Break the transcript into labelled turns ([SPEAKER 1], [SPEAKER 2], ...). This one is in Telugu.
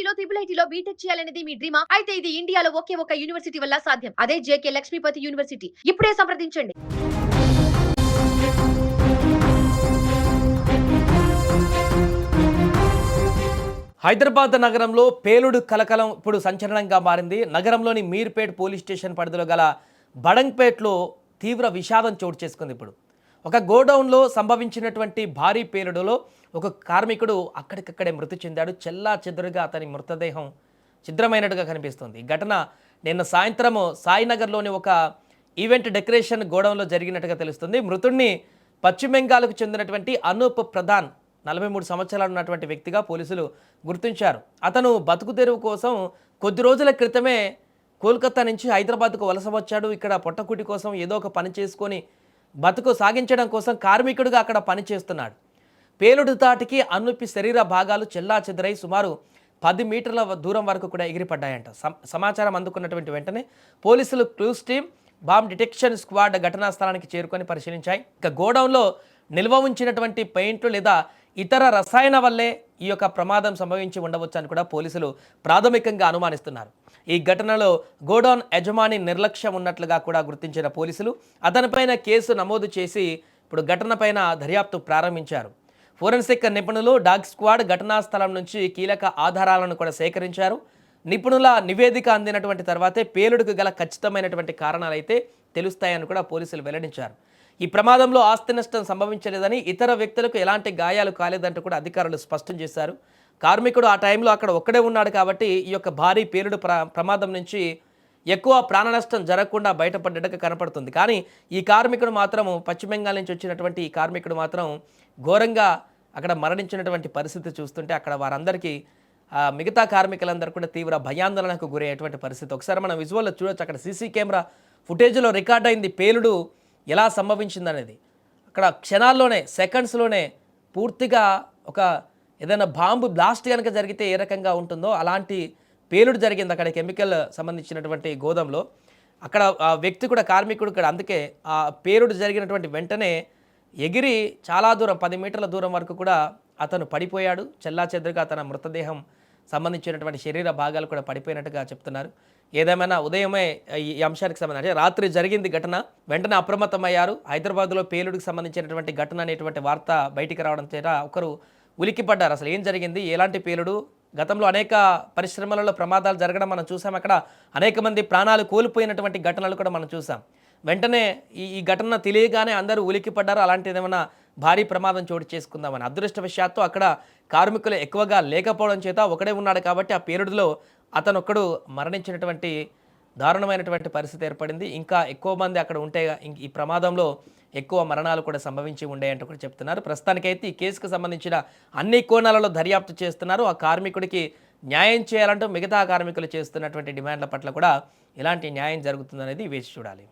[SPEAKER 1] ఐఐటీలో ట్రిపుల్ ఐటీలో బీటెక్ చేయాలనేది మీ డ్రీమా? అయితే ఇది ఇండియాలో ఒకే ఒక యూనివర్సిటీ వల్ల సాధ్యం. అదే జేకే లక్ష్మీపతి యూనివర్సిటీ. ఇప్పుడే సంప్రదించండి.
[SPEAKER 2] హైదరాబాద్ నగరంలో పేలుడు కలకలం ఇప్పుడు సంచలనంగా మారింది. నగరంలోని మీర్పేట్ పోలీస్ స్టేషన్ పరిధిలో గల బడంగ్పేట్లో తీవ్ర విషాదం చోటు చేసుకుంది. ఇప్పుడు ఒక గోడౌన్లో సంభవించినటువంటి భారీ పేలుడులో ఒక కార్మికుడు అక్కడికక్కడే మృతి చెందాడు. చెల్లా చెదురుగా అతని మృతదేహం ఛిద్రమైనట్టుగా కనిపిస్తుంది. ఈ ఘటన నిన్న సాయంత్రం సాయినగర్లోని ఒక ఈవెంట్ డెకరేషన్ గోడౌన్లో జరిగినట్టుగా తెలుస్తుంది. మృతుడిని పశ్చిమ బెంగాల్కు చెందినటువంటి అనూప్ ప్రధాన్ 43 సంవత్సరాలు ఉన్నటువంటి వ్యక్తిగా పోలీసులు గుర్తించారు. అతను బతుకు తెరువు కోసం కొద్ది రోజుల క్రితమే కోల్కతా నుంచి హైదరాబాద్కు వలస వచ్చాడు. ఇక్కడ పొట్టకుటి కోసం ఏదో ఒక పని చేసుకొని బతుకు సాగించడం కోసం కార్మికుడిగా అక్కడ పనిచేస్తున్నాడు. పేలుడు తాటికి అనూపి శరీర భాగాలు చెల్లా చెదరై సుమారు 10 మీటర్ల దూరం వరకు కూడా ఎగిరిపడ్డాయంట. సమాచారం అందుకున్నటువంటి వెంటనే పోలీసులు clues team, bomb detection squad ఘటనా స్థలానికి చేరుకొని పరిశీలించాయి. ఇక గోడౌన్లో నిల్వ ఉంచినటువంటి పెయింట్లు లేదా ఇతర రసాయన వల్లే ఈ యొక్క ప్రమాదం సంభవించి ఉండవచ్చు అని కూడా పోలీసులు ప్రాథమికంగా అనుమానిస్తున్నారు. ఈ ఘటనలో గోడౌన్ యజమాని నిర్లక్ష్యం ఉన్నట్లుగా కూడా గుర్తించిన పోలీసులు అతనిపైన కేసు నమోదు చేసి ఇప్పుడు ఘటనపైన దర్యాప్తు ప్రారంభించారు. ఫోరెన్సిక్ నిపుణులు డాగ్ స్క్వాడ్ ఘటనా స్థలం నుంచి కీలక ఆధారాలను కూడా సేకరించారు. నిపుణుల నివేదిక అందినటువంటి తర్వాతే పేలుడుకు గల ఖచ్చితమైనటువంటి కారణాలైతే తెలుస్తాయని కూడా పోలీసులు వెల్లడించారు. ఈ ప్రమాదంలో ఆస్తి నష్టం సంభవించలేదని, ఇతర వ్యక్తులకు ఎలాంటి గాయాలు కాలేదంటూ కూడా అధికారులు స్పష్టం చేశారు. కార్మికుడు ఆ టైంలో అక్కడ ఒక్కడే ఉన్నాడు కాబట్టి ఈ యొక్క భారీ పేలుడు ప్రమాదం నుంచి ఎక్కువ ప్రాణ నష్టం జరగకుండా బయటపడ్డట్టుగా కనపడుతుంది. కానీ ఈ కార్మికుడు మాత్రం పశ్చిమ బెంగాల్ నుంచి వచ్చినటువంటి ఈ కార్మికుడు మాత్రం ఘోరంగా అక్కడ మరణించినటువంటి పరిస్థితి చూస్తుంటే అక్కడ వారందరికీ మిగతా కార్మికులందరూ కూడా తీవ్ర భయాందోళనకు గురయ్యేటువంటి పరిస్థితి. ఒకసారి మనం విజువల్లో చూడొచ్చు. అక్కడ సీసీ కెమెరా ఫుటేజ్లో రికార్డ్ అయింది పేలుడు ఎలా సంభవించిందనేది. అక్కడ క్షణాల్లోనే, సెకండ్స్లోనే పూర్తిగా ఒక ఏదైనా బాంబు బ్లాస్ట్ కనుక జరిగితే ఏ రకంగా ఉంటుందో అలాంటి పేలుడు జరిగింది అక్కడ కెమికల్ సంబంధించినటువంటి గోదాంలో. అక్కడ ఆ వ్యక్తి కూడా కార్మికుడు కూడా అందుకే ఆ పేలుడు జరిగినటువంటి వెంటనే ఎగిరి చాలా దూరం 10 మీటర్ల దూరం వరకు కూడా అతను పడిపోయాడు. చెల్లాచెదురుగా తన మృతదేహం సంబంధించినటువంటి శరీర భాగాలు కూడా పడిపోయినట్టుగా చెప్తున్నారు. ఏదేమైనా ఉదయమే ఈ అంశానికి సంబంధించి రాత్రి జరిగింది ఘటన, వెంటనే అప్రమత్తమయ్యారు. హైదరాబాద్లో పేలుడికి సంబంధించినటువంటి ఘటన అనేటువంటి వార్త బయటికి రావడం చేత ఒకరు ఉలిక్కిపడ్డారు. అసలు ఏం జరిగింది, ఎలాంటి పేలుడు? గతంలో అనేక పరిశ్రమలలో ప్రమాదాలు జరగడం మనం చూసాం. అక్కడ అనేక మంది ప్రాణాలు కోల్పోయినటువంటి ఘటనలు కూడా మనం చూసాం. వెంటనే ఈ ఘటన తెలియగానే అందరూ ఉలిక్కిపడ్డారు. అలాంటిది ఏమైనా భారీ ప్రమాదం చోటు చేసుకుందామని. అదృష్టవశాత్తు అక్కడ కార్మికులు ఎక్కువగా లేకపోవడం చేత ఒకడే ఉన్నాడు కాబట్టి ఆ పేలుడులో అతను ఒక్కడు మరణించినటువంటి దారుణమైనటువంటి పరిస్థితి ఏర్పడింది. ఇంకా ఎక్కువ మంది అక్కడ ఉంటే ఈ ప్రమాదంలో ఎక్కువ మరణాలు కూడా సంభవించి ఉండేయంటూ కూడా చెప్తున్నారు. ప్రస్తుతానికైతే ఈ కేసుకు సంబంధించిన అన్ని కోణాలలో దర్యాప్తు చేస్తున్నారు. ఆ కార్మికుడికి న్యాయం చేయాలంటూ మిగతా కార్మికులు చేస్తున్నటువంటి డిమాండ్ల పట్ల కూడా ఎలాంటి న్యాయం జరుగుతుందనేది వేచి చూడాలి.